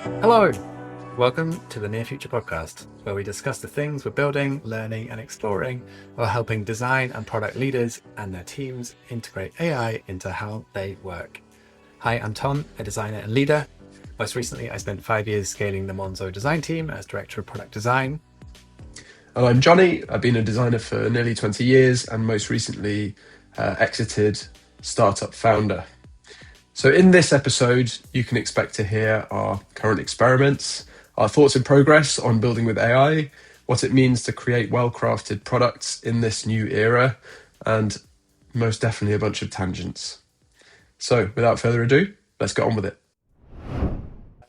Hello! Welcome to the Near Future Podcast, where we discuss the things we're building, learning, and exploring while helping design and product leaders and their teams integrate AI into how they work. Hi, I'm Tom, a designer and leader. Most recently, I spent 5 years scaling the Monzo design team as Director of Product Design. And I'm Jonny. I've been a designer for nearly 20 years and most recently exited startup founder. So in this episode, you can expect to hear our current experiments, our thoughts and progress on building with AI, what it means to create well-crafted products in this new era, and most definitely a bunch of tangents. So without further ado, let's get on with it.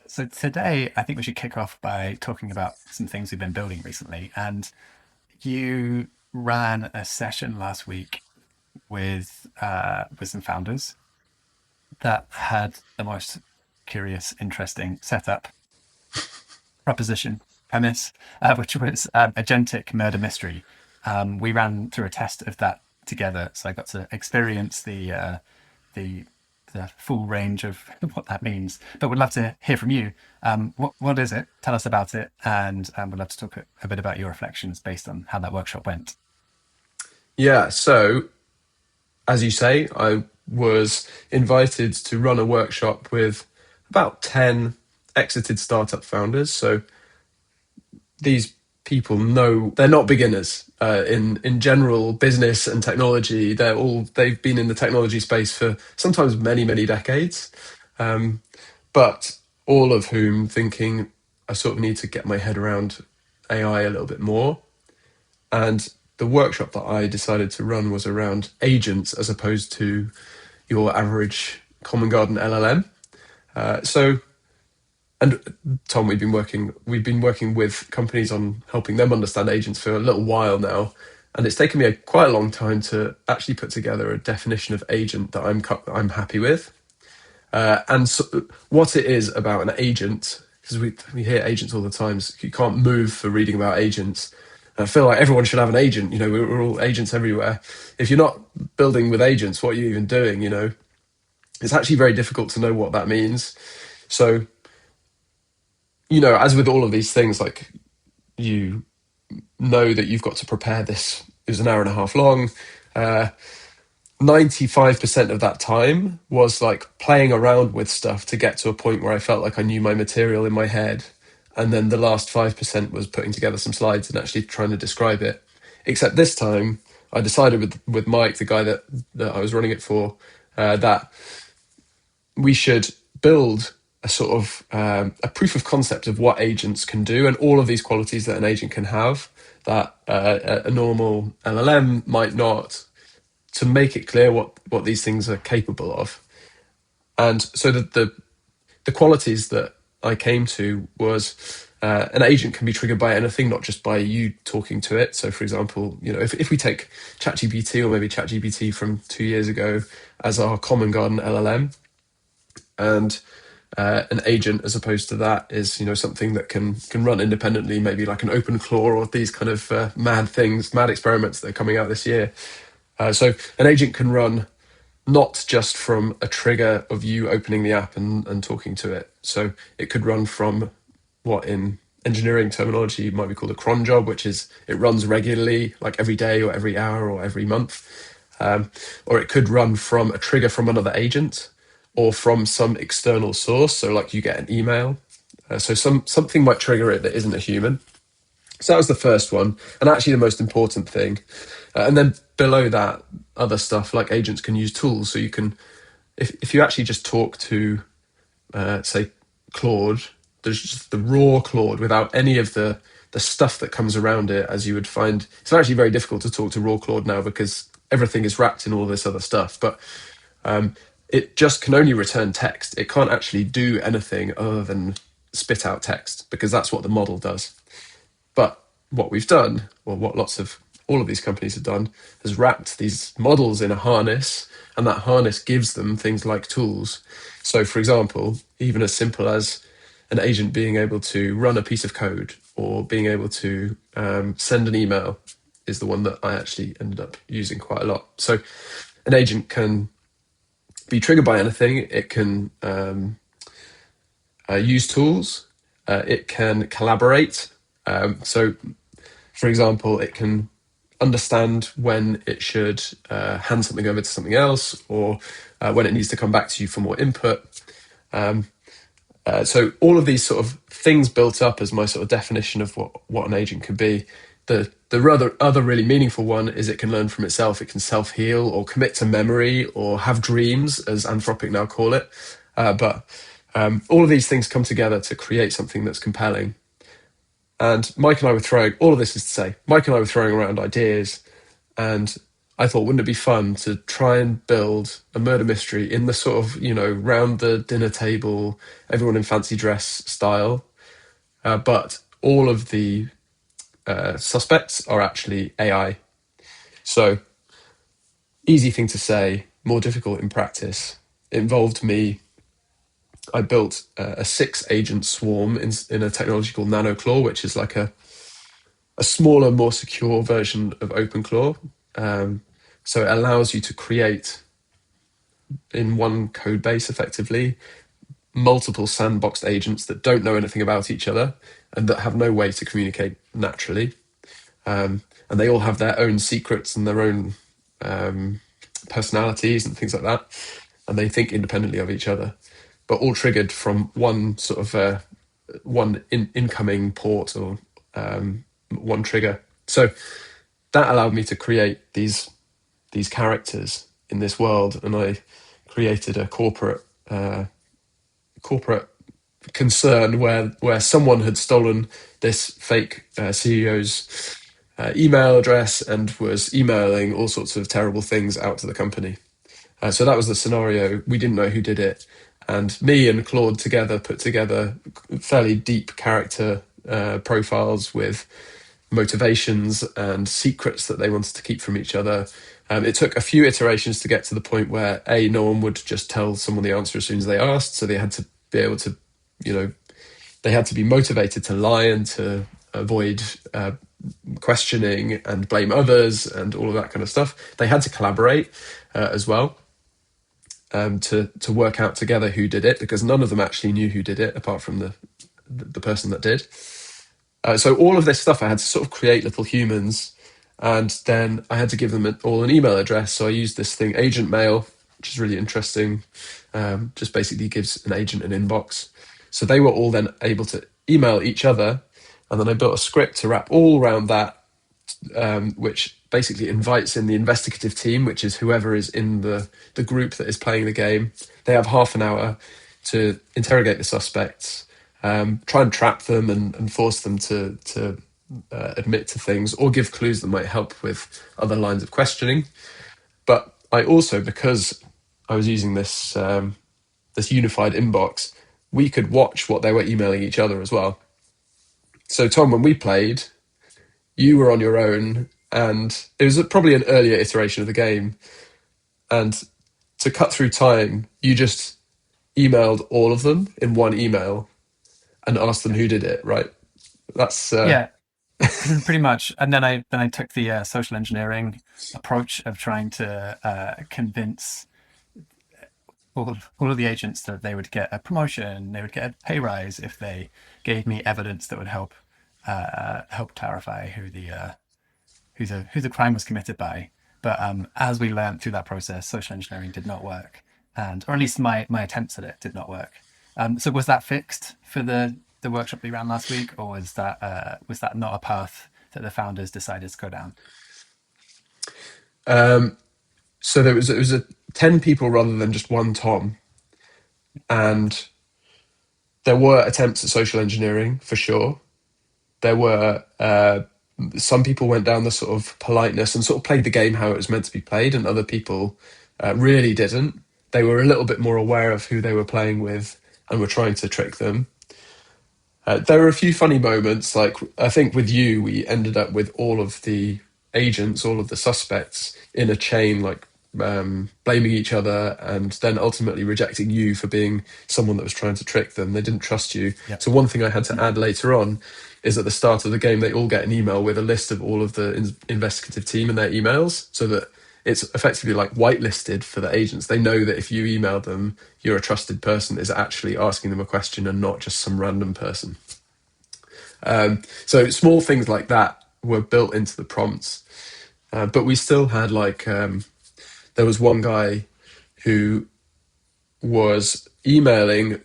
So today, I think we should kick off by talking about some things we've been building recently. And you ran a session last week with some founders that had the most curious, interesting setup, proposition, premise, which was Agentic murder mystery. We ran through a test of that together, so I got to experience the full range of what that means. But we'd love to hear from you. What is it? Tell us about it, and we'd love to talk a bit about your reflections based on how that workshop went. Yeah, so as you say, I was invited to run a workshop with about 10 exited startup founders. So these people know they're not beginners in general business and technology. They've been in the technology space for sometimes many decades, but all of whom thinking I sort of need to get my head around AI a little bit more. And the workshop that I decided to run was around agents as opposed to your average common garden LLM. So, and Tom, we've been working with companies on helping them understand agents for a little while now, and it's taken me quite a long time to actually put together a definition of agent that I'm happy with. And so what it is about an agent, because we hear agents all the time, so you can't move for reading about agents. I feel like everyone should have an agent. You know, we're all agents everywhere. If you're not building with agents, what are you even doing? You know, it's actually very difficult to know what that means. So, you know, as with all of these things, like you know that you've got to prepare this. It was an hour and a half long. 95% of that time was like playing around with stuff to get to a point where I felt like I knew my material in my head. And then the last 5% was putting together some slides and actually trying to describe it. Except this time, I decided with Mike, the guy that I was running it for, that we should build a sort of a proof of concept of what agents can do and all of these qualities that an agent can have that a normal LLM might not, to make it clear what these things are capable of. And so the qualities that I came to was an agent can be triggered by anything, not just by you talking to it. So for example, you know, if we take ChatGPT or maybe ChatGPT from 2 years ago as our common garden LLM, and an agent as opposed to that is, you know, something that can run independently, maybe like an open claw or these kind of mad experiments that are coming out this year. So an agent can run not just from a trigger of you opening the app and talking to it. So it could run from what in engineering terminology might be called a cron job, which is it runs regularly, like every day or every hour or every month. Or it could run from a trigger from another agent or from some external source. So like you get an email. So something might trigger it that isn't a human. So that was the first one, and actually the most important thing. And then below that, other stuff like agents can use tools. So you can, if you actually just talk to, say, Claude, there's just the raw Claude without any of the stuff that comes around it, as you would find. It's actually very difficult to talk to raw Claude now because everything is wrapped in all this other stuff. But it just can only return text. It can't actually do anything other than spit out text because that's what the model does. But what we've done, or what all of these companies have done, has wrapped these models in a harness, and that harness gives them things like tools. So, for example, even as simple as an agent being able to run a piece of code or being able to send an email is the one that I actually ended up using quite a lot. So, an agent can be triggered by anything. It can use tools. It can collaborate. So, for example, it can understand when it should hand something over to something else, or when it needs to come back to you for more input. So all of these sort of things built up as my sort of definition of what an agent could be. The other really meaningful one is it can learn from itself. It can self-heal or commit to memory or have dreams, as Anthropic now call it. But all of these things come together to create something that's compelling. And Mike and I were throwing, all of this is to say, Mike and I were throwing around ideas, and I thought, wouldn't it be fun to try and build a murder mystery in the sort of, round the dinner table, everyone in fancy dress style, but all of the suspects are actually AI. So, easy thing to say, more difficult in practice. It involved me. I built a 6-agent swarm in a technology called NanoClaw, which is like a smaller, more secure version of OpenClaw. So it allows you to create in one code base effectively multiple sandboxed agents that don't know anything about each other and that have no way to communicate naturally. And they all have their own secrets and their own personalities and things like that. And they think independently of each other, but all triggered from one sort of one incoming port or one trigger. So that allowed me to create these characters in this world, and I created a corporate concern where someone had stolen this fake CEO's email address and was emailing all sorts of terrible things out to the company. So that was the scenario. We didn't know who did it, and me and Claude together put together fairly deep character profiles with motivations and secrets that they wanted to keep from each other. It took a few iterations to get to the point where no one would just tell someone the answer as soon as they asked, so they had to be able to, they had to be motivated to lie and to avoid questioning and blame others and all of that kind of stuff. They had to collaborate as well, to work out together who did it, because none of them actually knew who did it apart from the person that did. So all of this stuff I had to sort of create little humans, and then I had to give them all an email address. So I used this thing, Agent Mail, which is really interesting. Just basically gives an agent an inbox. So they were all then able to email each other, and then I built a script to wrap all around that, which basically invites in the investigative team, which is whoever is in the group that is playing the game. They have half an hour to interrogate the suspects, try and trap them and force them to admit to things or give clues that might help with other lines of questioning. But I also, because I was using this this unified inbox, we could watch what they were emailing each other as well. So Tom, when we played, you were on your own, and it was probably an earlier iteration of the game. And to cut through time, you just emailed all of them in one email and asked them who did it, right? That's Yeah, pretty much. And then I took the social engineering approach of trying to convince all of the agents that they would get a promotion, they would get a pay rise if they gave me evidence that would help clarify who the crime was committed by. But as we learned through that process, social engineering did not work, and or at least my attempts at it did not work. So was that fixed for the workshop we ran last week, or was that not a path that the founders decided to go down? so there was it was a 10 people rather than just one Tom, and there were attempts at social engineering for sure. There were some people went down the sort of politeness and sort of played the game how it was meant to be played, and other people really didn't. They were a little bit more aware of who they were playing with and were trying to trick them. There were a few funny moments, like I think with you, we ended up with all of the agents, all of the suspects in a chain, like blaming each other and then ultimately rejecting you for being someone that was trying to trick them. They didn't trust you. Yep. So one thing I had to add later on is at the start of the game, they all get an email with a list of all of the investigative team and their emails, so that it's effectively like whitelisted for the agents. They know that if you email them, you're a trusted person is actually asking them a question and not just some random person. So small things like that were built into the prompts. But we still had like, there was one guy who was emailing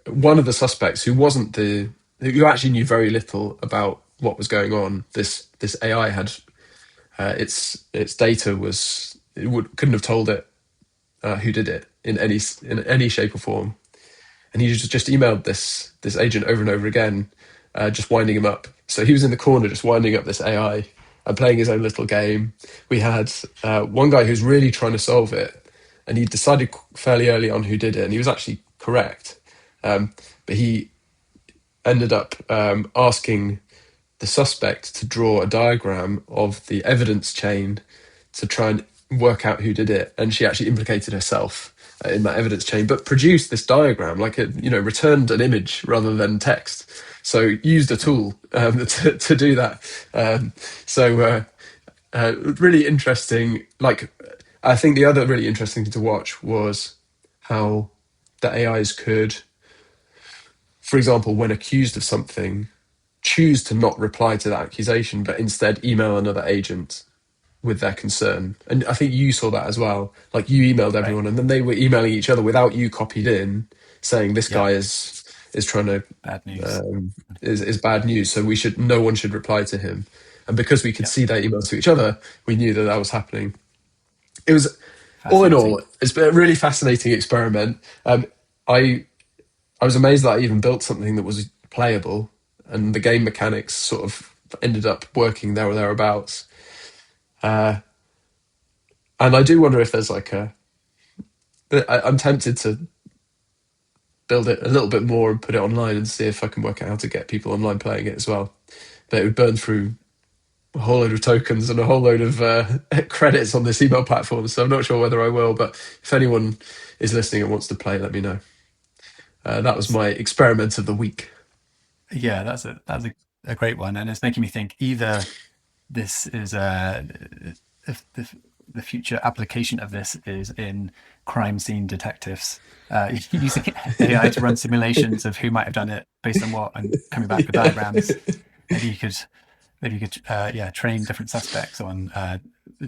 one of the suspects who actually knew very little about what was going on. This AI had its data was couldn't have told it who did it in any shape or form, and he just emailed this agent over and over again, just winding him up. So he was in the corner just winding up this AI and playing his own little game. We had one guy who's really trying to solve it, and he decided fairly early on who did it, and he was actually correct. But he ended up asking the suspect to draw a diagram of the evidence chain to try and work out who did it. And she actually implicated herself in that evidence chain, but produced this diagram, like it, returned an image rather than text. So used a tool to do that. Really interesting. Like, I think the other really interesting thing to watch was how the AIs could, for example, when accused of something, choose to not reply to that accusation, but instead email another agent with their concern. And I think you saw that as well. Like you emailed Right. everyone, and then they were emailing each other without you copied in, saying this Yeah. guy is trying to Bad news. um, is bad news. So no one should reply to him. And because we could Yeah. see their emails to each other, we knew that that was happening. It was all in Fascinating. all, it's been a really fascinating experiment. I I was amazed that I even built something that was playable, and the game mechanics sort of ended up working there or thereabouts. Uh, and I do wonder if there's like I'm tempted to build it a little bit more and put it online and see if I can work out how to get people online playing it as well. But it would burn through a whole load of tokens and a whole load of credits on this email platform. So I'm not sure whether I will, but if anyone is listening and wants to play, let me know. That was my experiment of the week. Yeah, that's a great one, and it's making me think either this is if the future application of this is in crime scene detectives, using AI to run simulations of who might have done it based on what, and coming back with diagrams. Maybe you could yeah, train different suspects on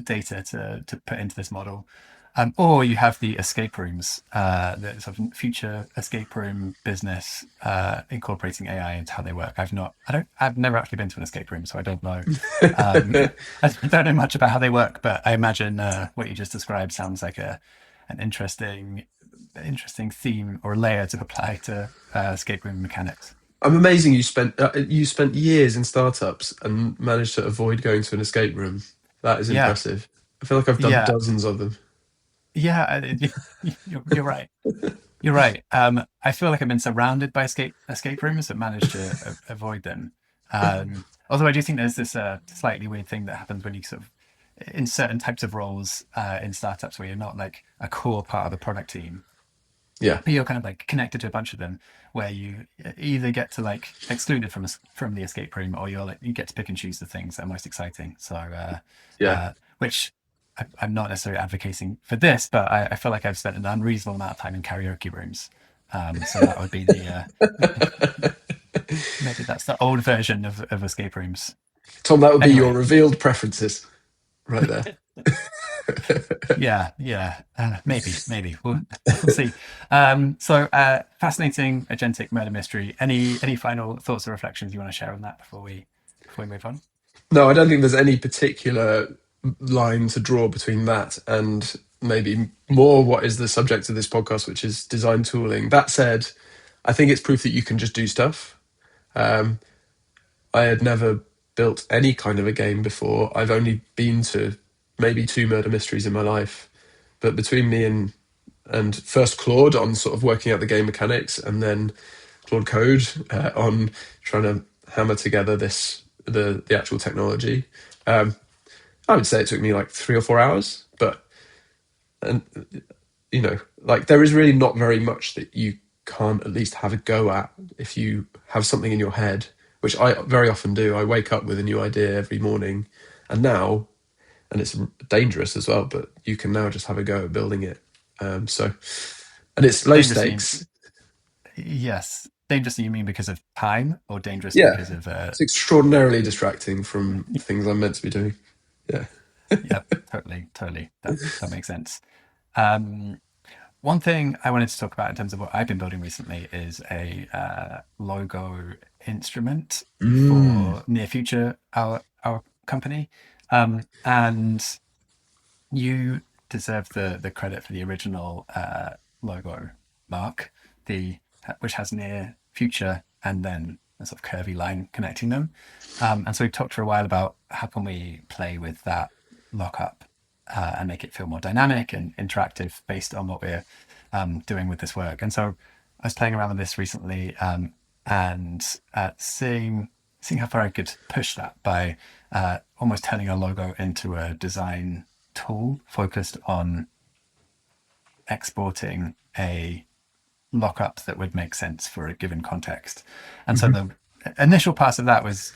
data to put into this model. Or you have the escape rooms, the sort of future escape room business, incorporating AI into how they work. I've never actually been to an escape room, so I don't know. Um, I don't know much about how they work, but I imagine what you just described sounds like an interesting theme or layer to apply to escape room mechanics. I'm amazing you spent years in startups and managed to avoid going to an escape room. That is Yeah, impressive. I feel like I've done yeah, dozens of them. yeah. You're right. You're right. I feel like I've been surrounded by escape rooms, but managed to avoid them. Although I do think there's this slightly weird thing that happens when you sort of in certain types of roles in startups where you're not like a core part of the product team, Yeah, but you're kind of like connected to a bunch of them, where you either get to like excluded from the escape room, or you get to pick and choose the things that are most exciting. So, yeah. which I'm not necessarily advocating for this, but I feel like I've spent an unreasonable amount of time in karaoke rooms. So that would be the maybe that's the old version of escape rooms. Tom, that would be your Anyway, revealed preferences right there. yeah, yeah, maybe we'll see. So fascinating agentic murder mystery. Any final thoughts or reflections you want to share on that before we move on? No, I don't think there's any particular line to draw between that and maybe more what is the subject of this podcast, which is design tooling. That said, I think it's proof that you can just do stuff. Um, I had never built any kind of a game before. I've only been to maybe two murder mysteries in my life, but between me and first Claude on sort of working out the game mechanics, and then Claude Code on trying to hammer together the actual technology. I would say it took me like 3 or 4 hours, but and like there is really not very much that you can't at least have a go at if you have something in your head, which I very often do. I wake up with a new idea every morning, and now and it's dangerous as well. But you can now just have a go at building it. So, and it's low Dangerously, stakes. yes. Dangerously, you mean because of time, or dangerous Yeah, because of it's extraordinarily distracting from things I'm meant to be doing. Yeah. Yep, totally, totally. That makes sense. Um, One thing I wanted to talk about in terms of what I've been building recently is a logo instrument Mm. for near future our company, and you deserve the credit for the original logo, Mark, the which has near future and then a sort of curvy line connecting them. And so we've talked for a while about how can we play with that lockup and make it feel more dynamic and interactive based on what we're doing with this work. And so I was playing around with this recently, and seeing how far I could push that by almost turning a logo into a design tool focused on exporting a lockup that would make sense for a given context. And so Hmm. the initial part of that was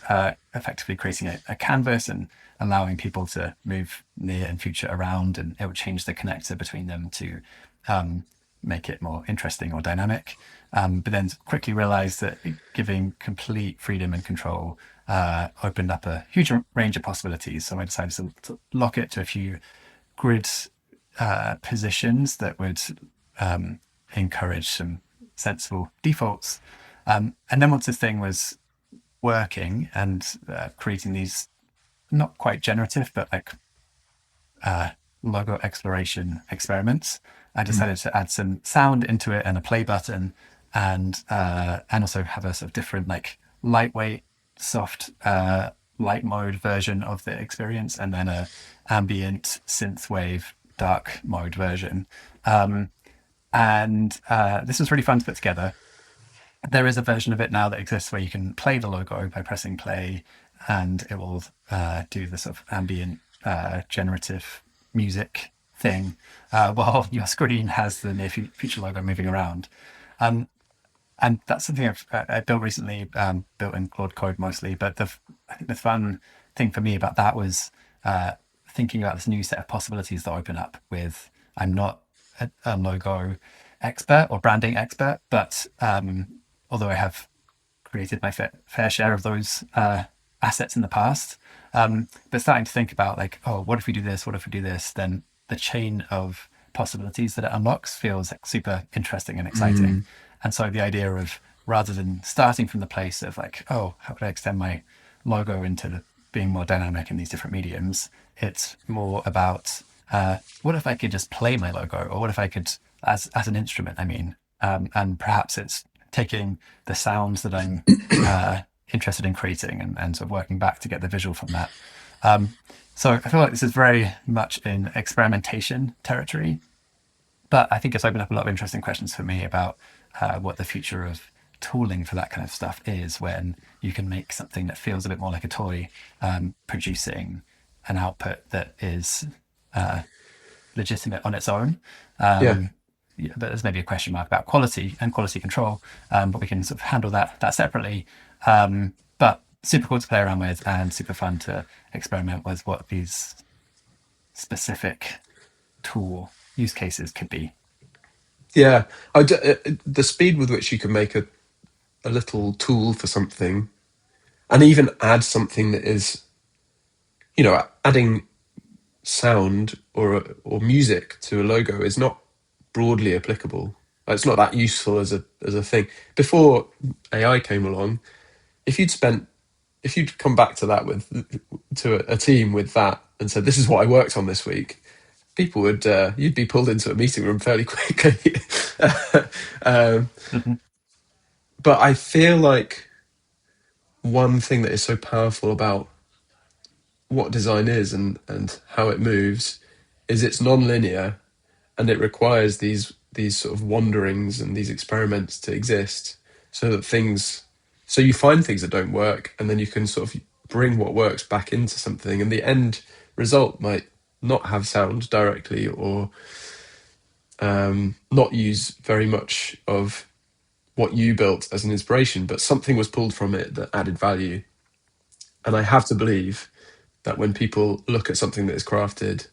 effectively creating a canvas and allowing people to move near and future around, and it would change the connector between them to um, make it more interesting or dynamic. But then quickly realized that giving complete freedom and control opened up a huge range of possibilities. So I decided to lock it to a few grid positions that would encourage some sensible defaults. And then once this thing was working and creating these not quite generative, but like logo exploration experiments, I decided to add some sound into it and a play button, and also have a sort of different like lightweight, soft light mode version of the experience, and then a ambient synthwave dark mode version. And this was really fun to put together. There is a version of it now that exists where you can play the logo by pressing play, and it will do the sort of ambient generative music thing while your screen has the near future logo moving around. Um, and that's something I built recently, built in Claude Code mostly. But I think the fun thing for me about that was thinking about this new set of possibilities that open up with. I'm not a logo expert or branding expert, but although I have created my fair share of those assets in the past. But starting to think about like, oh, what if we do this? What if we do this? Then the chain of possibilities that it unlocks feels like super interesting and exciting. Mm. And so the idea of rather than starting from the place of like, oh, how could I extend my logo into being more dynamic in these different mediums? It's more about what if I could just play my logo, or what if I could, as an instrument, I mean, and perhaps it's taking the sounds that I'm interested in creating and sort of working back to get the visual from that. Um, so I feel like this is very much in experimentation territory, but I think it's opened up a lot of interesting questions for me about what the future of tooling for that kind of stuff is, when you can make something that feels a bit more like a toy, producing an output that is legitimate on its own. Yeah. Yeah, but there's maybe a question mark about quality and quality control, but we can sort of handle that separately. But super cool to play around with and super fun to experiment with what these specific tool use cases could be. Yeah. The speed with which you can make a little tool for something and even add something that is, adding sound or music to a logo is not broadly applicable. Like, it's not that useful as a thing. Before AI came along, if you'd spent if you'd come back to that with to a team with that and said, "This is what I worked on this week," people would you'd be pulled into a meeting room fairly quickly. um, Mhm. but I feel like one thing that is so powerful about what design is and how it moves is it's non-linear, and it requires these sort of wanderings and these experiments to exist, so that things so you find things that don't work, and then you can sort of bring what works back into something, and the end result might not have sound directly, or not use very much of what you built as an inspiration, but something was pulled from it that added value. And I have to believe that when people look at something that is crafted,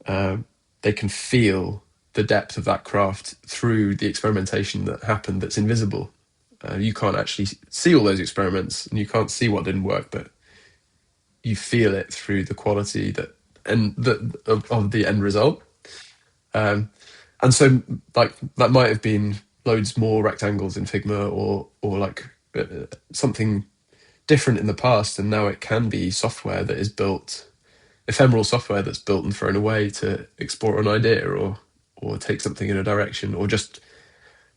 uh, they can feel the depth of that craft through the experimentation that happened that's invisible. You can't actually see all those experiments and you can't see what didn't work, but you feel it through the quality that and of the end result. Um, and so like that might have been loads more rectangles in Figma or like something different in the past, and now it can be software that is built, ephemeral software that's built and thrown away to explore an idea or take something in a direction or just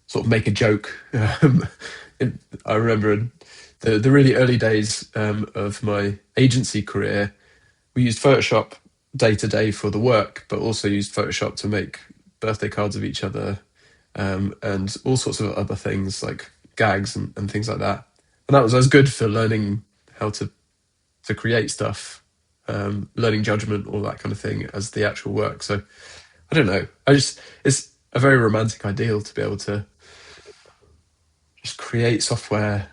sort of make a joke. I remember in the really early days of my agency career, we used Photoshop day to day for the work, but also used Photoshop to make birthday cards of each other and all sorts of other things like gags and things like that. And that was as good for learning how to create stuff, learning judgment, all that kind of thing, as the actual work. So I don't know. It's a very romantic ideal to be able to just create software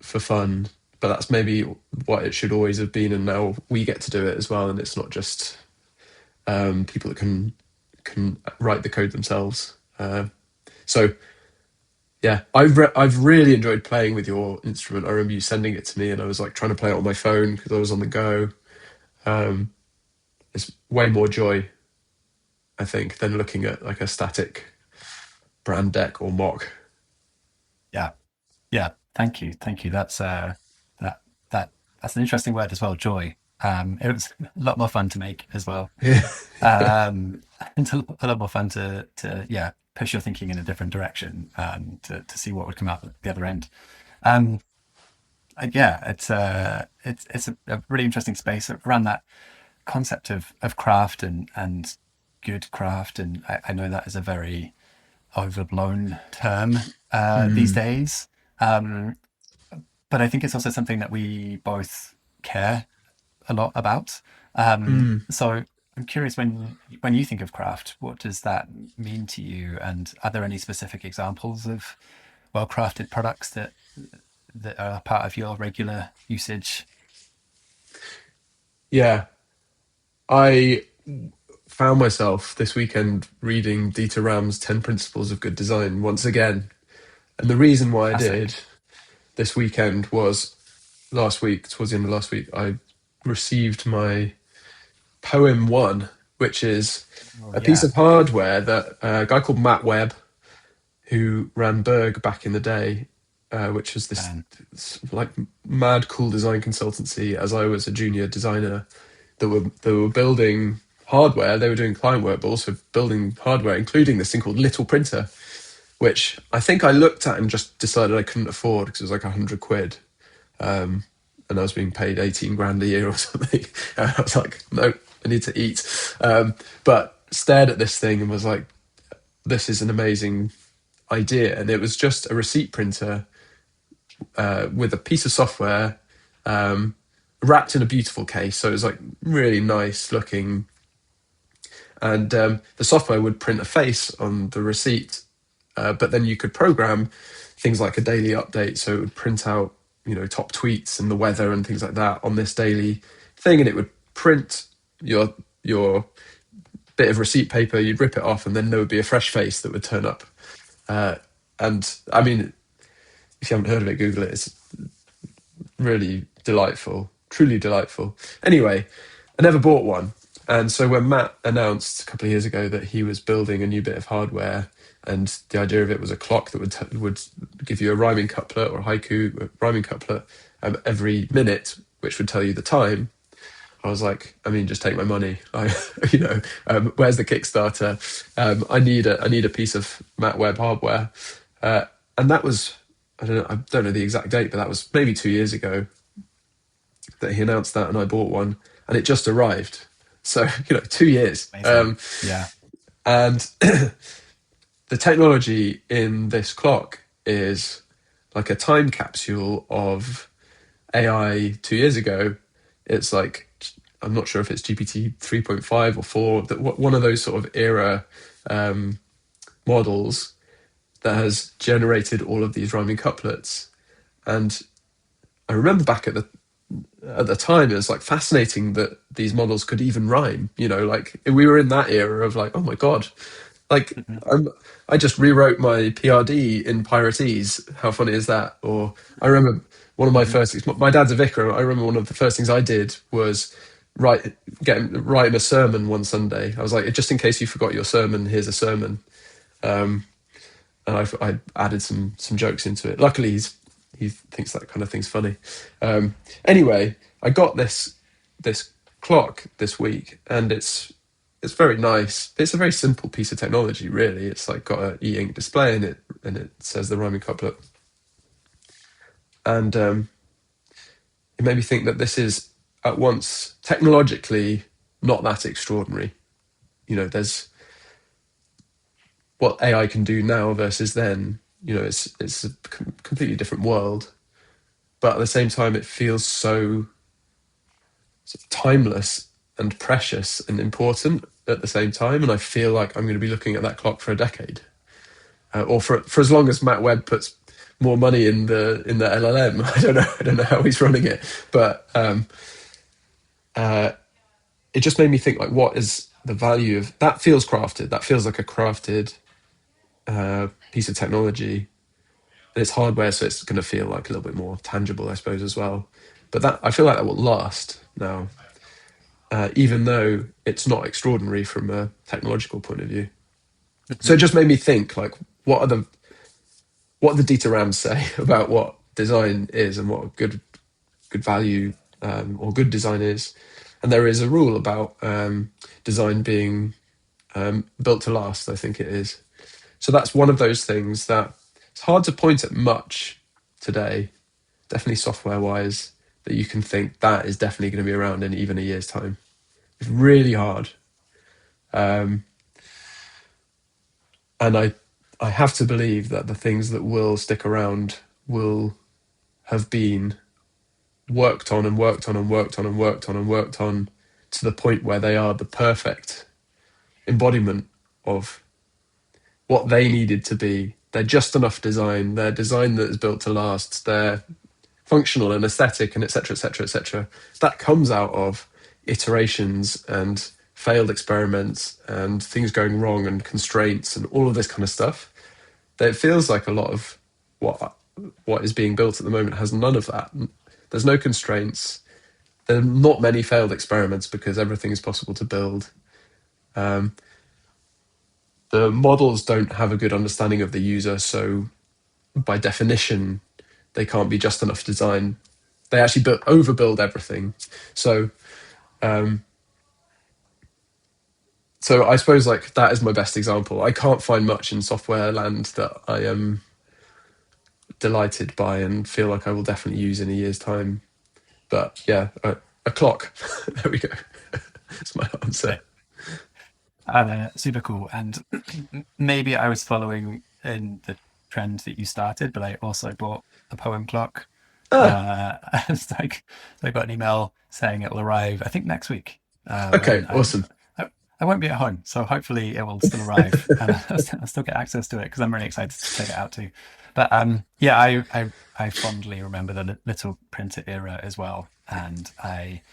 for fun. But that's maybe what it should always have been, and now we get to do it as well. And it's not just people that can write the code themselves. So yeah, I've really enjoyed playing with your instrument. I remember you sending it to me, and I was like trying to play it on my phone because I was on the go. Um, it's way more joy, I think, than looking at like a static brand deck or mock. Yeah. Yeah. Thank you. Thank you. That that that's an interesting word as well. Joy. It was a lot more fun to make as well. Yeah. And a lot more fun to yeah, push your thinking in a different direction to see what would come out the other end. Um, yeah, it's a really interesting space around that concept of craft and good craft, and I know that is a very overblown term these Mm, days. Um, but I think it's also something that we both care a lot about. mm. So I'm curious, when you think of craft, what does that mean to you? And are there any specific examples of well-crafted products that are part of your regular usage? Yeah, I found myself this weekend reading Dieter Ram's 10 Principles of Good Design once again. And the reason why I did Classic. this weekend was last week, towards the end of last week, I received my Poem 1, which is Oh a piece yeah, of hardware that a guy called Matt Webb, who ran Berg back in the day, which was fan. this like mad cool design consultancy as I was a junior designer that were building hardware. They were doing client work, but also building hardware, including this thing called Little Printer, which I think I looked at and just decided I couldn't afford because it was like 100 quid. And I was being paid 18 grand a year or something. And I was like, no, I need to eat. But stared at this thing and was like, this is an amazing idea. And it was just a receipt printer with a piece of software wrapped in a beautiful case. So it was like really nice looking. And the software would print a face on the receipt, but then you could program things like a daily update. So it would print out, top tweets and the weather and things like that on this daily thing, and it would print your bit of receipt paper. You'd rip it off, and then there would be a fresh face that would turn up. Uh, and I mean, if you haven't heard of it, Google it. It's really delightful, truly delightful. Anyway, I never bought one. And so when Matt announced a couple of years ago that he was building a new bit of hardware, and the idea of it was a clock that would give you a rhyming couplet or a haiku rhyming couplet every minute, which would tell you the time. I was like, I mean, just take my money. Where's the Kickstarter? I need a piece of Matt Webb hardware, and that was I don't know the exact date, but that was maybe 2 years ago that he announced that, and I bought one, and it just arrived. So 2 years, Amazing. Yeah. and the technology in this clock is like a time capsule of AI 2 years ago. It's like I'm not sure if it's GPT 3.5 or 4, that one of those sort of era um, models that has generated all of these rhyming couplets. And I remember back at at the time it was like fascinating that these models could even rhyme. You know, like we were in that era of like, oh my god, like Mhm. I just rewrote my PRD in Pirates. How funny is that? Or I remember one of my Mhm. first things. My dad's a vicar. I remember one of the first things I did was write a sermon one Sunday. I was like, just in case you forgot your sermon, here's a sermon. Um, and I added some jokes into it. Luckily, he thinks that kind of thing's funny. Anyway, I got this clock this week, and it's very nice. It's a very simple piece of technology, really. It's like got an e-ink display in it, and it says the rhyming couplet. And it made me think that this is at once technologically not that extraordinary. You know, there's what AI can do now versus then. You know, it's a completely different world, but at the same time, it feels so sort of timeless and precious and important at the same time. And I feel like I'm going to be looking at that clock for a decade, or for as long as Matt Webb puts more money in the LLM. I don't know how he's running it, but uh, it just made me think like, what is the value of that? Feels crafted. That feels like a crafted piece of technology. And it's hardware, so it's going to feel like a little bit more tangible, I suppose, as well. But that I feel like that will last now, even though it's not extraordinary from a technological point of view. So it Mhm. just made me think like, what the Dieter Rams say about what design is and what good value or good design is. And there is a rule about design being built to last, I think it is. So that's one of those things that it's hard to point at much today, definitely software wise, that you can think that is definitely going to be around in even a year's time. It's really hard. Um, and I have to believe that the things that will stick around will have been worked on and worked on and worked on and worked on and worked on to the point where they are the perfect embodiment of what they needed to be. They're just enough design. They're design that is built to last. They're functional and aesthetic and etc. etc. etc. That comes out of iterations and failed experiments and things going wrong and constraints and all of this kind of stuff. That it feels like a lot of what what is being built at the moment has none of that. There's no constraints. There are not many failed experiments because everything is possible to build. Um, the models don't have a good understanding of the user, so by definition, they can't be just enough design. They actually overbuild everything. So, um, so I suppose like that is my best example. I can't find much in software land that I am delighted by and feel like I will definitely use in a year's time. But yeah, a clock. There we go. That's my answer. Super cool. And maybe I was following in the trend that you started, but I also bought a poem clock. Ah, It's like so I got an email saying it will arrive, I think next week. okay, And awesome. I won't be at home, so hopefully it will still arrive and I'll still get access to it because I'm really excited to take it out too. But yeah, I fondly remember the little printer era as well, and I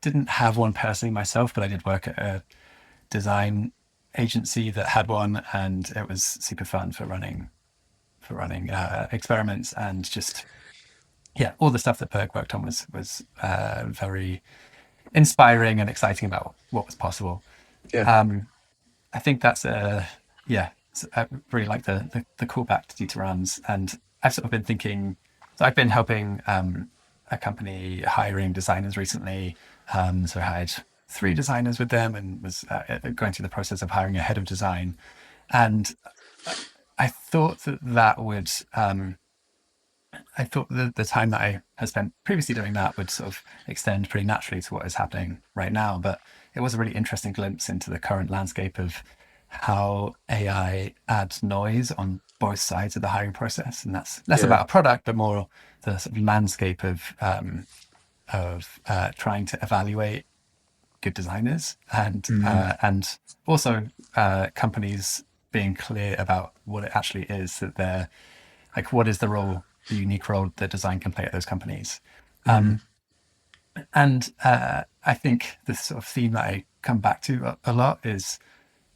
didn't have one personally myself, but I did work at a design agency that had one, and it was super fun for running experiments and just yeah, all the stuff that Berg worked on was very inspiring and exciting about what was possible. Yeah, Um, I think that's a yeah. I really like the callback to Dieter Rams, and I've sort of been thinking. So I've been helping a company hiring designers recently. So I hired three designers with them, and was going through the process of hiring a head of design. And I thought that would I thought the time that I had spent previously doing that would sort of extend pretty naturally to what is happening right now. But it was a really interesting glimpse into the current landscape of how AI adds noise on both sides of the hiring process. And that's less yeah, about a product, but more the sort of landscape of trying to evaluate good designers and also companies being clear about what it actually is that they're like, what is the role, the unique role that design can play at those companies. And I think the sort of theme that I come back to a lot is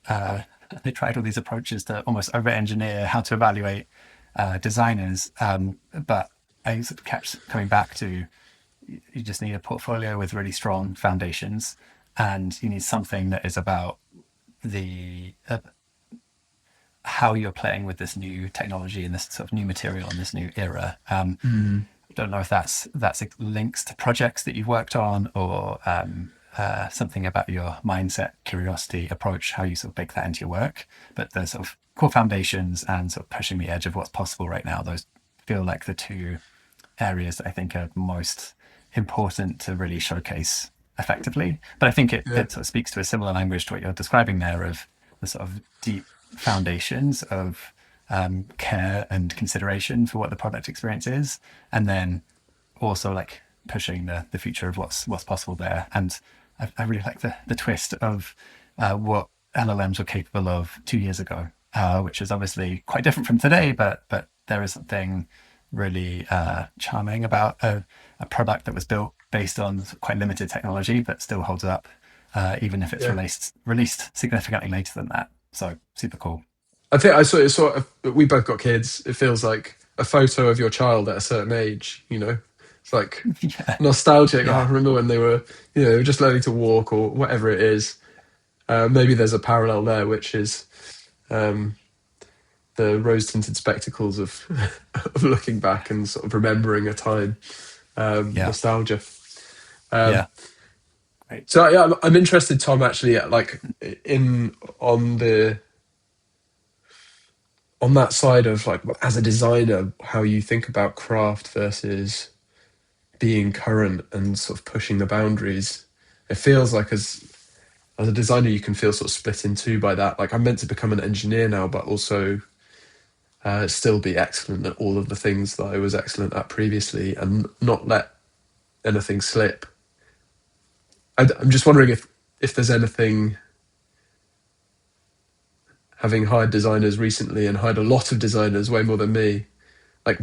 uh, they tried all these approaches to almost over-engineer how to evaluate designers, but I sort of kept coming back to you just need a portfolio with really strong foundations, and you need something that is about the how you're playing with this new technology and this sort of new material and this new era. Mm. Don't know if that's links to projects that you've worked on or something about your mindset, curiosity, approach, how you sort of bake that into your work. But the sort of core foundations and sort of pushing the edge of what's possible right now, those feel like the two areas that I think are most important to really showcase effectively. But I think Yeah. it sort of speaks to a similar language to what you're describing there of the sort of deep foundations of care and consideration for what the product experience is, and then also like pushing the future of what's possible there. And I really like the twist of what LLMs were capable of 2 years ago, which is obviously quite different from today, but there is something really charming about a product that was built based on quite limited technology, but still holds up, even if it's Yeah. released significantly later than that. So super cool. I think I saw it sort of, we both got kids. It feels like a photo of your child at a certain age, you know? It's like Yeah, nostalgic. Oh, I yeah, remember when they were, just learning to walk or whatever it is. Maybe there's a parallel there, which is um, the rose-tinted spectacles of of looking back and sort of remembering a time, yeah, nostalgia. Um, yeah. Great. so yeah, I'm interested, Tom, actually, like in on the on that side of like as a designer, how you think about craft versus being current and sort of pushing the boundaries. It feels like as a designer, you can feel sort of split in two by that. Like I'm meant to become an engineer now, but also still be excellent at all of the things that I was excellent at previously, and not let anything slip. I'm just wondering if there's anything, having hired designers recently and hired a lot of designers, way more than me, like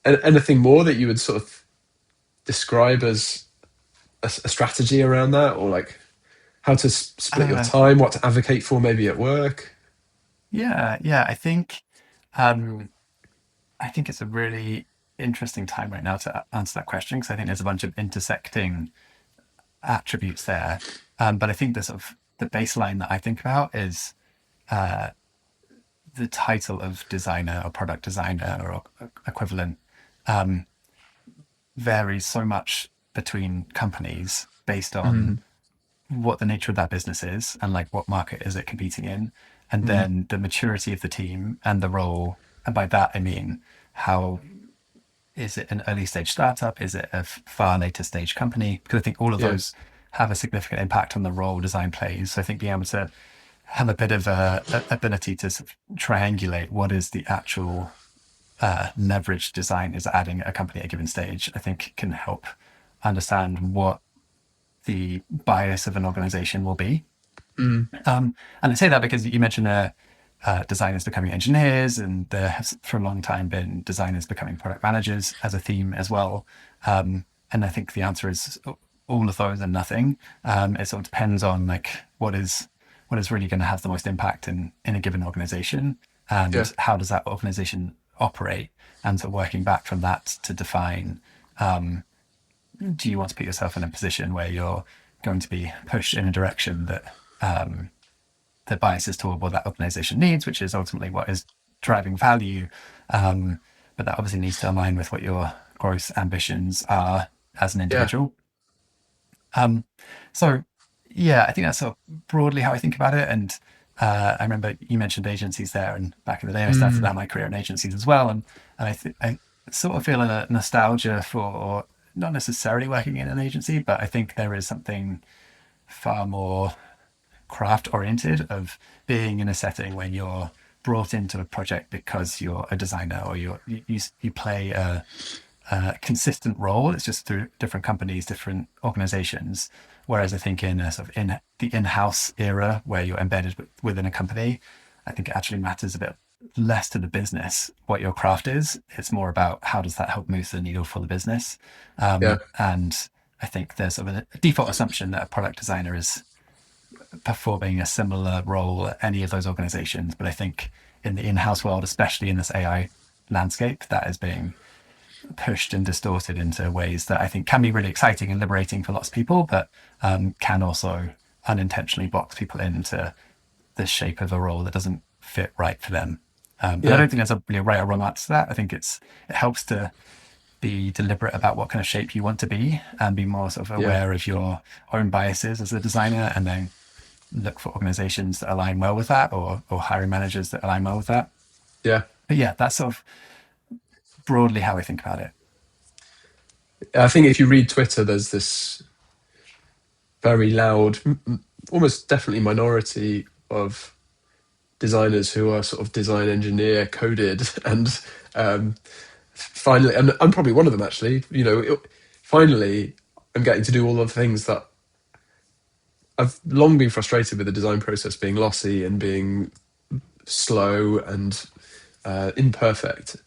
anything more that you would sort of describe as a strategy around that, or like how to split your Uh, time, what to advocate for, maybe at work. yeah, yeah. Um, I think it's a really interesting time right now to answer that question because I think there's a bunch of intersecting attributes there. But I think the sort of the baseline that I think about is the title of designer or product designer or equivalent varies so much between companies based on Mm, what the nature of that business is and like what market is it competing in, and mm, then the maturity of the team and the role. And by that I mean how is it an early stage startup? Is it a far later stage company? Because I think all of yeah. those have a significant impact on the role design plays. So I think being able to have a bit of a ability to sort of triangulate what is the actual leverage design is adding at a company at a given stage, I think can help understand what the bias of an organization will be. Mm, And I say that because you mentioned designers becoming engineers, and there has for a long time been designers becoming product managers as a theme as well. And I think the answer is all of those and nothing. It sort of depends on like what is really going to have the most impact in a given organization, yeah. and how does that organization operate, and sort of working back from that to define, do you want to put yourself in a position where you're going to be pushed in a direction that the biases toward what that organization needs, which is ultimately what is driving value. But that obviously needs to align with what your growth ambitions are as an Yeah. individual. Um, so, yeah, I think that's sort of broadly how I think about it. And I remember you mentioned agencies there, and back in the day, I started Mm, out my career in agencies as well. And I sort of feel a nostalgia for not necessarily working in an agency, but I think there is something far more craft oriented of being in a setting when you're brought into a project because you're a designer or you play a consistent role. It's just through different companies, different organizations. Whereas I think in a sort of in the in-house era where you're embedded within a company, I think it actually matters a bit less to the business what your craft is. It's more about how does that help move the needle for the business. Yeah, And I think there's sort of a default assumption that a product designer is performing a similar role at any of those organizations. But I think in the in-house world, especially in this AI landscape, that is being pushed and distorted into ways that I think can be really exciting and liberating for lots of people, but can also unintentionally box people into the shape of a role that doesn't fit right for them. And I yeah, don't think there's a really right or wrong answer to that. I think it helps to be deliberate about what kind of shape you want to be and be more sort of yeah, aware of your own biases as a designer, and then look for organizations that align well with that, or hiring managers that align well with that. yeah. But yeah, that's sort of broadly how I think about it. I think if you read Twitter, there's this very loud, almost definitely minority of designers who are sort of design engineer coded, and um, finally, and I'm probably one of them actually. Finally, I'm getting to do all the things that I've long been frustrated with the design process being lossy and being slow and imperfect,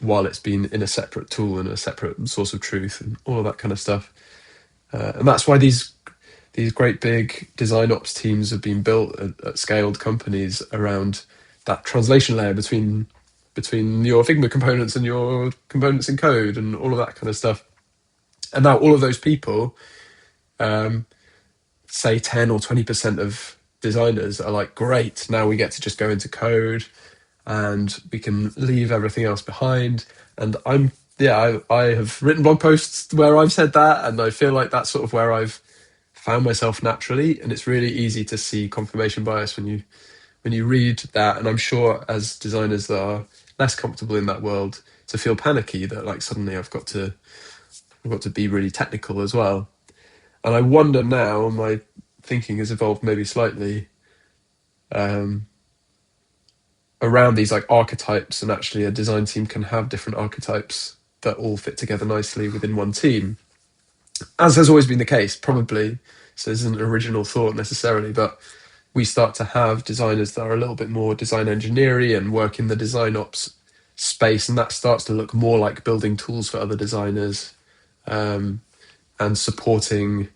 while it's been in a separate tool and a separate source of truth and all of that kind of stuff. And that's why these great big design ops teams have been built at scaled companies around that translation layer between your Figma components and your components in code and all of that kind of stuff. And now all of those people, um, say 10 or 20% of designers are like, great, now we get to just go into code and we can leave everything else behind. And I have written blog posts where I've said that, and I feel like that's sort of where I've found myself naturally. And it's really easy to see confirmation bias when you read that. And I'm sure as designers that are less comfortable in that world, to feel panicky that like suddenly I've got to be really technical as well. And I wonder now, my thinking has evolved maybe slightly, um, around these like archetypes, and actually a design team can have different archetypes that all fit together nicely within one team, as has always been the case, probably. So this isn't an original thought necessarily, but we start to have designers that are a little bit more design engineering and work in the design ops space, and that starts to look more like building tools for other designers, um, and supporting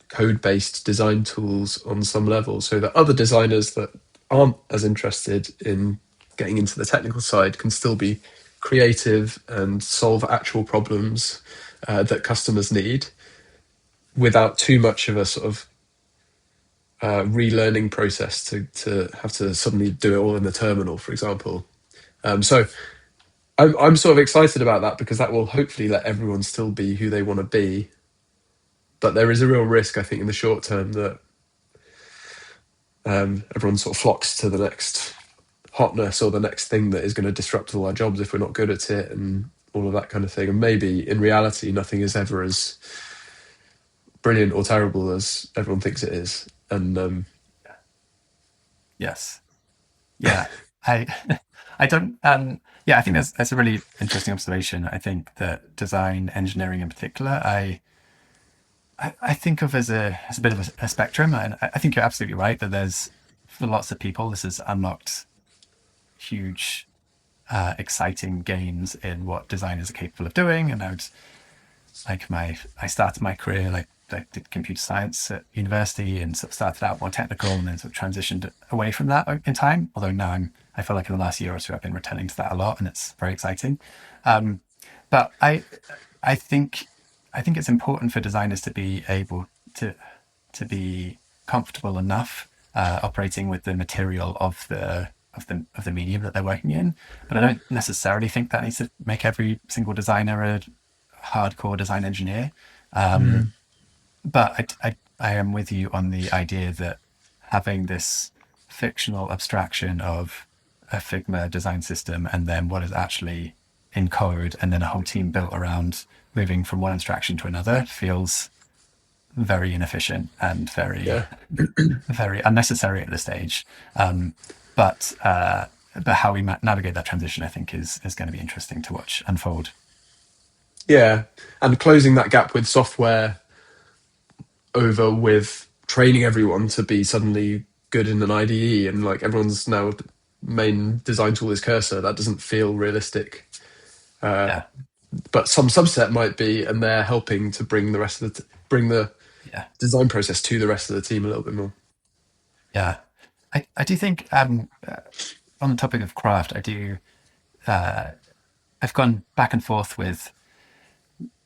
code-based design tools on some level, so that other designers that aren't as interested in getting into the technical side can still be creative and solve actual problems that customers need, without too much of a sort of relearning process to have to suddenly do it all in the terminal, for example. So I'm sort of excited about that, because that will hopefully let everyone still be who they want to be. But there is a real risk, I think, in the short term that everyone sort of flocks to the next hotness or the next thing that is going to disrupt all our jobs if we're not good at it, and all of that kind of thing. And maybe in reality, nothing is ever as brilliant or terrible as everyone thinks it is. And Yes. Yeah. I I don't yeah, I think that's a really interesting observation. I think that design engineering in particular, I think of as a bit of a spectrum. And I think you're absolutely right that there's, for lots of people, this has unlocked huge exciting gains in what designers are capable of doing. And I started my career, like I did computer science at university, and sort of started out more technical, and then sort of transitioned away from that in time. Although now I feel like in the last year or two I've been returning to that a lot, and it's very exciting. Um, but I think it's important for designers to be able to be comfortable enough operating with the material of the medium that they're working in. But I don't necessarily think that needs to make every single designer a hardcore design engineer. mm, But I am with you on the idea that having this fictional abstraction of a Figma design system and then what is actually in code, and then a whole team built around moving from one abstraction to another, feels very inefficient and very yeah, very unnecessary at this stage. Um, but how we navigate that transition, I think, is going to be interesting to watch unfold. yeah, and closing that gap with software over with training everyone to be suddenly good in an IDE, and like everyone's now main design tool is cursor. That doesn't feel realistic. Yeah, But some subset might be, and they're helping to bring the rest of bring the yeah, design process to the rest of the team a little bit more. yeah. I do think on the topic of craft, I've gone back and forth with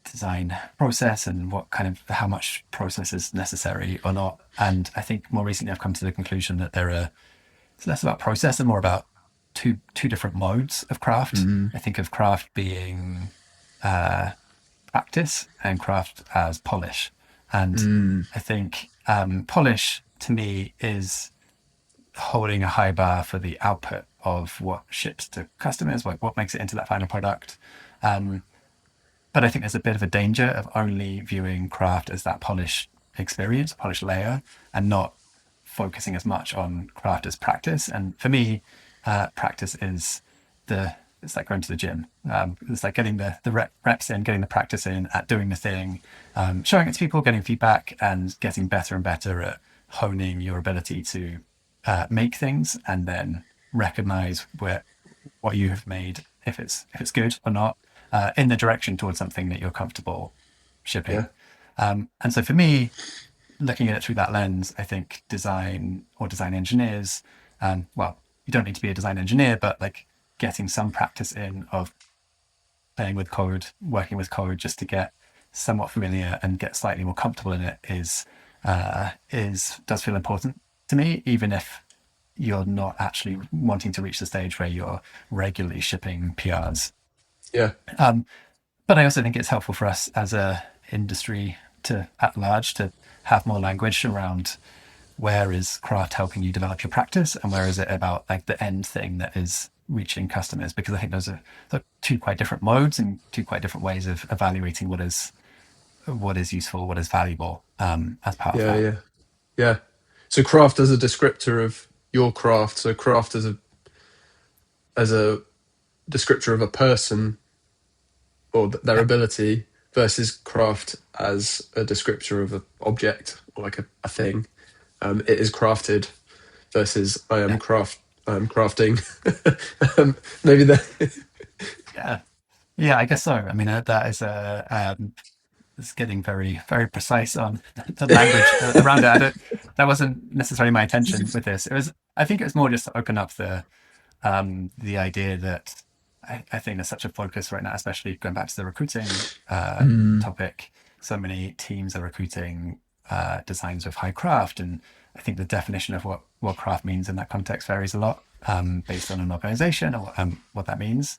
design process and what kind of how much process is necessary or not. And I think more recently I've come to the conclusion that it's less about process and more about two different modes of craft. Mm. I think of craft being practice and craft as polish. And Mm. I think polish to me is holding a high bar for the output of what ships to customers, like what makes it into that final product. Um, but I think there's a bit of a danger of only viewing craft as that polished experience, polished layer, and not focusing as much on craft as practice. And for me, practice is it's like going to the gym. It's like getting the reps in, getting the practice in at doing the thing, showing it to people, getting feedback, and getting better and better at honing your ability to make things, and then recognize what you have made, if it's good or not, in the direction towards something that you're comfortable Yeah. shipping. And so for me, looking at it through that lens, I think design or design engineers, well, you don't need to be a design engineer, but like getting some practice in of playing with code, working with code, just to get somewhat familiar and get slightly more comfortable in it is does feel important to me, even if you're not actually wanting to reach the stage where you're regularly shipping PRs. Yeah. But I also think it's helpful for us as a industry to at large to have more language around where is craft helping you develop your practice and where is it about like the end thing that is reaching customers, because I think those are two quite different modes and two quite different ways of evaluating what is useful, what is valuable as part of Yeah. that. Yeah. Yeah. So craft as a descriptor of your craft. So craft as a descriptor of a person or their Yeah, ability versus craft as a descriptor of an object or like a thing. It is crafted versus yeah, I am crafting. Maybe that. yeah, yeah. I guess so. I mean, that is it's getting very precise on the language around it. That wasn't necessarily my intention with this. It was, I think, it was more just to open up the idea that I think there's such a focus right now, especially going back to the recruiting Mm. topic. So many teams are recruiting designs with high craft, and I think the definition of what craft means in that context varies a lot based on an organization or what that means.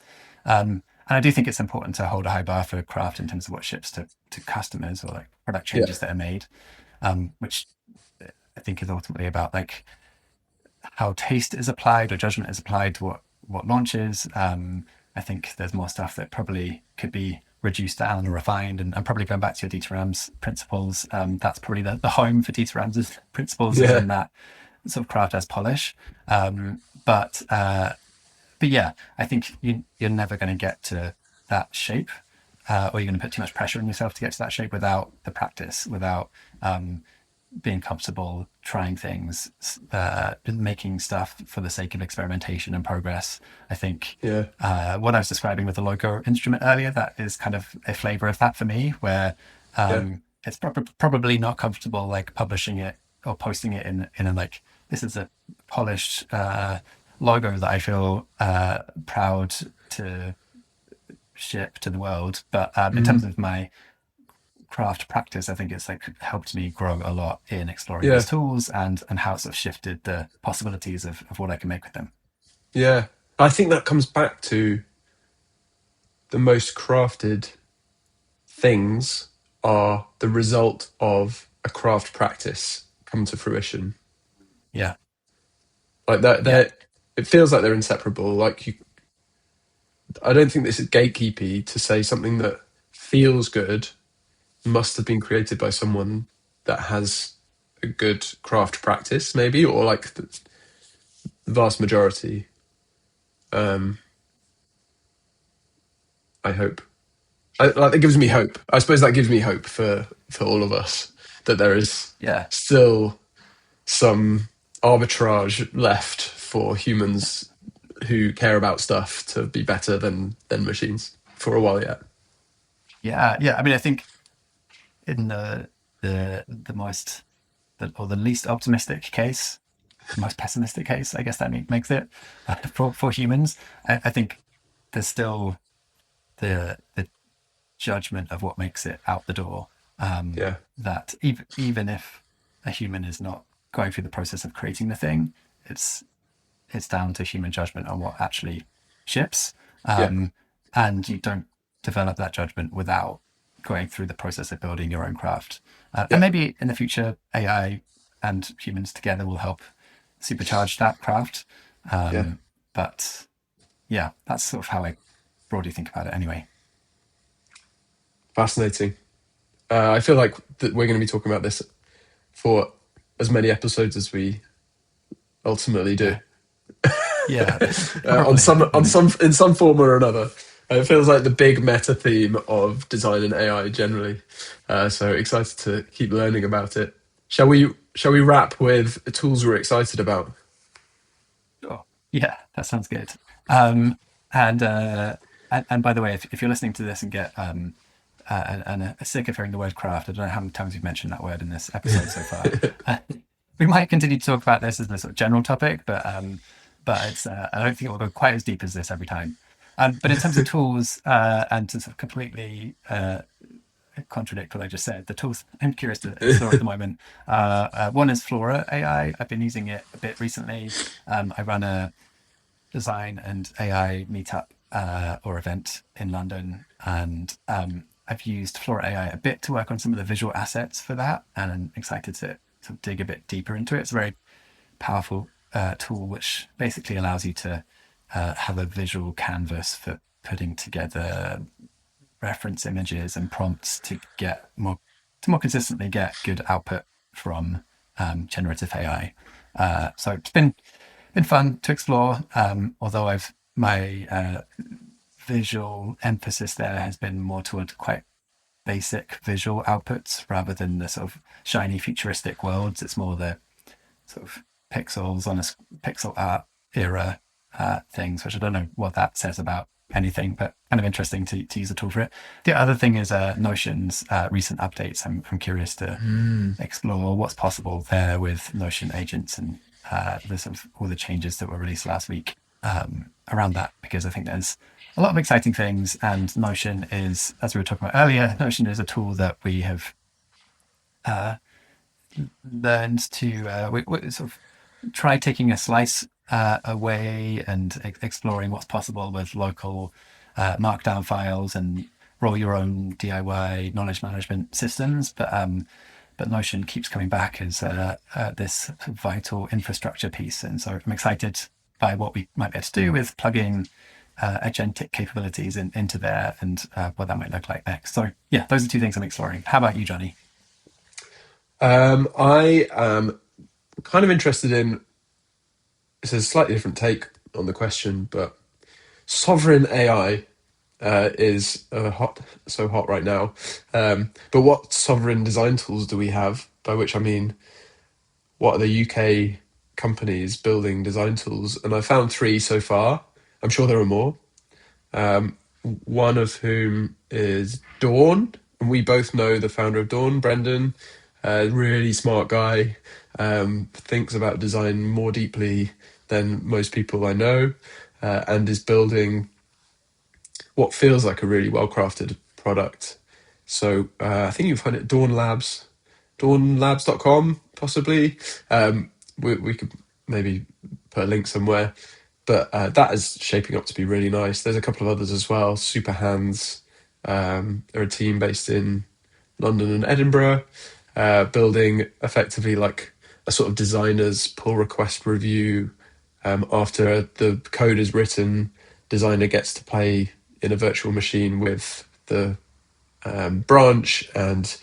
And I do think it's important to hold a high bar for craft in terms of what ships to customers or like product Yeah. changes that are made, which I think is ultimately about like how taste is applied or judgment is applied to what launches. I think there's more stuff that probably could be reduced down or refined, and probably going back to your Dieter Rams principles. That's probably the home for Dieter Rams's principles is Yeah. in that sort of craft as polish. Um, but but yeah, I think you're never going to get to that shape, or you're going to put too much pressure on yourself to get to that shape without the practice, without being comfortable trying things, making stuff for the sake of experimentation and progress. I think Yeah. what I was describing with the logo instrument earlier, that is kind of a flavor of that for me, where Yeah. it's probably not comfortable like publishing it or posting it in a like this is a polished logo that I feel proud to ship to the world. But in terms Mm. of my craft practice, I think it's like helped me grow a lot in exploring these Yeah. tools and how it's sort of shifted the possibilities of what I can make with them. Yeah. I think that comes back to the most crafted things are the result of a craft practice come to fruition. Yeah, Like that, yeah, it feels like they're inseparable. Like you, I don't think this is gatekeepy to say something that feels good must have been created by someone that has a good craft practice, maybe, or like the vast majority. Um, I hope. Like that gives me hope. I suppose that gives me hope for all of us that there is yeah, still some arbitrage left for humans who care about stuff to be better than machines for a while yet. Yeah, yeah. I mean, I think in the most or the least optimistic case, the most pessimistic case, I guess that makes it for humans. I think there's still the judgment of what makes it out the door. Yeah, That even if a human is not going through the process of creating the thing, it's it's down to human judgment on what actually ships. yeah, Um, and you don't develop that judgment without going through the process of building your own craft. And yeah, maybe in the future, AI and humans together will help supercharge that craft. yeah. But yeah, that's sort of how I broadly think about it anyway. Fascinating. I feel like that we're going to be talking about this for as many episodes as we ultimately do. Yeah. Yeah, On probably. some, in some form or another. It feels like the big meta theme of design and AI generally. So excited to keep learning about it. Shall we wrap with the tools we're excited about? Sure. Yeah, that sounds good. Um, and, uh, and by the way, if you're listening to this and get and sick of hearing the word craft, I don't know how many times we've mentioned that word in this episode so far. Uh, we might continue to talk about this as a sort of general topic, but it's I don't think it will go quite as deep as this every time. But in terms of tools, and to sort of completely contradict what I just said, the tools I'm curious to explore at the moment. One is Flora AI. I've been using it a bit recently. I run a design and AI meetup or event in London, and I've used Flora AI a bit to work on some of the visual assets for that, and I'm excited to sort of dig a bit deeper into it. It's a very powerful tool which basically allows you to have a visual canvas for putting together reference images and prompts to more consistently get good output from generative AI. So it's been fun to explore. Although I've my visual emphasis there has been more towards quite basic visual outputs rather than the sort of shiny futuristic worlds. It's more the sort of pixels on a pixel art era things, which I don't know what that says about anything, but kind of interesting to use a tool for it. The other thing is Notion's recent updates. I'm curious to explore what's possible there with Notion agents and the sort of all the changes that were released last week around that, because I think there's a lot of exciting things. And Notion is, as we were talking about earlier, Notion is a tool that we have learned to we sort of try taking a slice away and exploring what's possible with local markdown files and roll your own DIY knowledge management systems. But Notion keeps coming back as this vital infrastructure piece, and so I'm excited by what we might be able to do with plugging agentic capabilities into there and what that might look like next. So yeah, those are two things I'm exploring. How about you, Jonny? I am kind of interested in. It's a slightly different take on the question, but sovereign AI is so hot right now. But what sovereign design tools do we have? By which I mean, what are the UK companies building design tools? And I found three so far. I'm sure there are more. One of whom is Dawn, and we both know the founder of Dawn, Brendan. Really smart guy. Thinks about design more deeply than most people I know, and is building what feels like a really well crafted product. So I think you'll find it Dawn Labs, dawnlabs.com, possibly. We could maybe put a link somewhere. But that is shaping up to be really nice. There's a couple of others as well. Super Hands. They're a team based in London and Edinburgh, building effectively like a sort of designer's pull request review. After the code is written, designer gets to play in a virtual machine with the branch and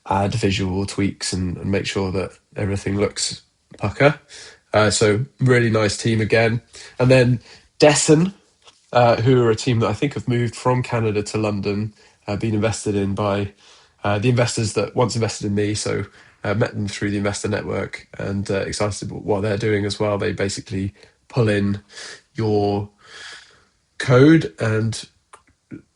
add visual tweaks and make sure that everything looks pucker. So really nice team again. And then Dessen, who are a team that I think have moved from Canada to London, been invested in by the investors that once invested in me. So met them through the investor network and excited about what they're doing as well. They basically pull in your code, and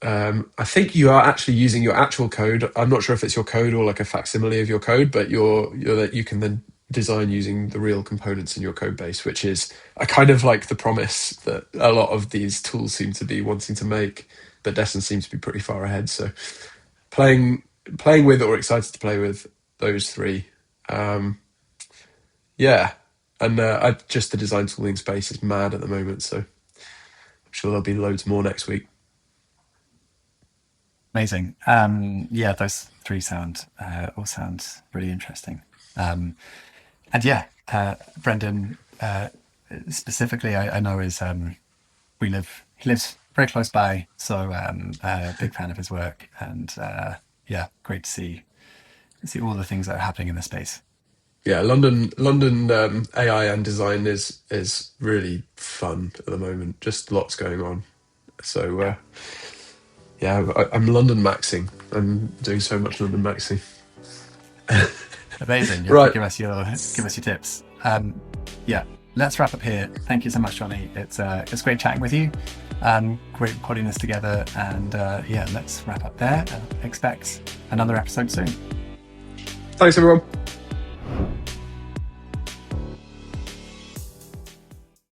I think you are actually using your actual code. I'm not sure if it's your code or like a facsimile of your code, but that you can then design using the real components in your code base, which is a kind of like the promise that a lot of these tools seem to be wanting to make, but Destin seems to be pretty far ahead. So playing with, or excited to play with, those three. Yeah, and just the design tooling space is mad at the moment, so I'm sure there'll be loads more next week. Amazing. Yeah, those three all sound really interesting. And yeah, Brendan specifically, I know is he lives very close by, so big fan of his work, and yeah, great to see all the things that are happening in the space. Yeah, London AI and design is really fun at the moment. Just lots going on. So Yeah, yeah, I'm London maxing. I'm doing so much London maxing. amazing. You have to Right. give us your tips. Yeah, let's wrap up here. Thank you so much, Jonny. It's great chatting with you. Great putting this together, and yeah, let's wrap up there. Expect another episode soon. Thanks, everyone.